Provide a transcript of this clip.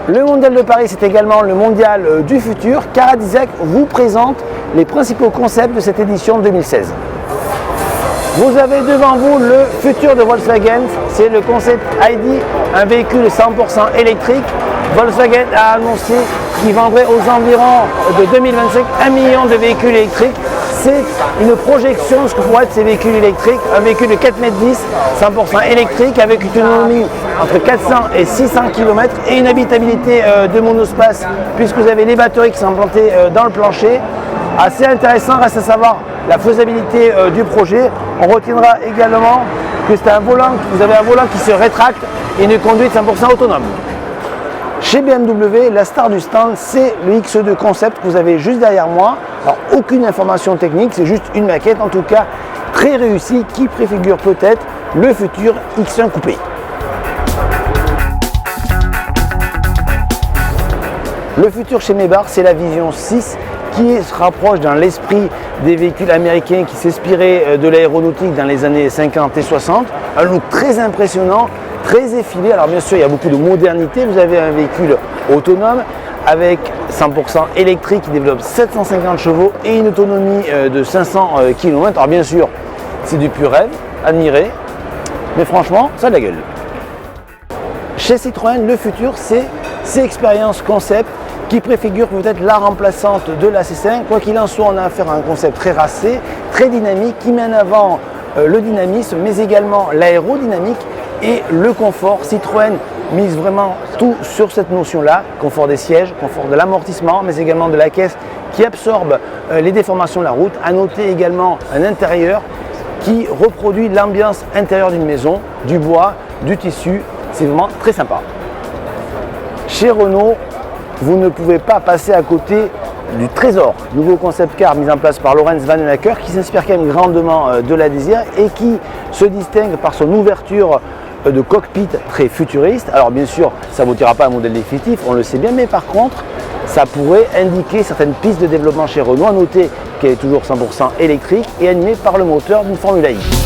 Le mondial de Paris, c'est également le mondial du futur. Caradisec vous présente les principaux concepts de cette édition 2016. Vous avez devant vous le futur de Volkswagen, c'est le concept ID, un véhicule 100% électrique. Volkswagen a annoncé qu'il vendrait aux environs de 2025 1 million de véhicules électriques. C'est une projection de ce que pourraient être ces véhicules électriques. Un véhicule de 4,10 m, 100% électrique, avec une autonomie entre 400 et 600 km et une habitabilité de monospace, puisque vous avez les batteries qui sont implantées dans le plancher. Assez intéressant, reste à savoir la faisabilité du projet. On retiendra également que c'est un volant, vous avez un volant qui se rétracte et une conduite 100% autonome. Chez BMW, la star du stand, c'est le X2 Concept que vous avez juste derrière moi. Alors, aucune information technique, c'est juste une maquette, en tout cas très réussie, qui préfigure peut-être le futur X1 Coupé. Le futur chez Maybach, c'est la Vision 6 qui se rapproche dans l'esprit des véhicules américains qui s'inspiraient de l'aéronautique dans les années 50 et 60. Un look très impressionnant, très effilé. Alors bien sûr, il y a beaucoup de modernité. Vous avez un véhicule autonome avec 100% électrique qui développe 750 chevaux et une autonomie de 500 km. Alors bien sûr, c'est du pur rêve, admiré, mais franchement, ça a de la gueule. Chez Citroën, le futur, c'est C-Experience Concept qui préfigure peut-être la remplaçante de la C5. Quoi qu'il en soit, on a affaire à un concept très racé, très dynamique, qui met en avant le dynamisme, mais également l'aérodynamique et le confort. Citroën mise vraiment tout sur cette notion-là, confort des sièges, confort de l'amortissement, mais également de la caisse qui absorbe les déformations de la route. À noter également un intérieur qui reproduit l'ambiance intérieure d'une maison, du bois, du tissu. C'est vraiment très sympa. Chez Renault, vous ne pouvez pas passer à côté du Trésor, nouveau concept car mis en place par Lorenz Vanhoenacker, qui s'inspire quand même grandement de la Desire et qui se distingue par son ouverture de cockpit très futuriste. Alors bien sûr, ça ne vous tirera pas un modèle définitif, on le sait bien, mais par contre, ça pourrait indiquer certaines pistes de développement chez Renault. À noter qu'elle est toujours 100% électrique et animée par le moteur d'une Formule I.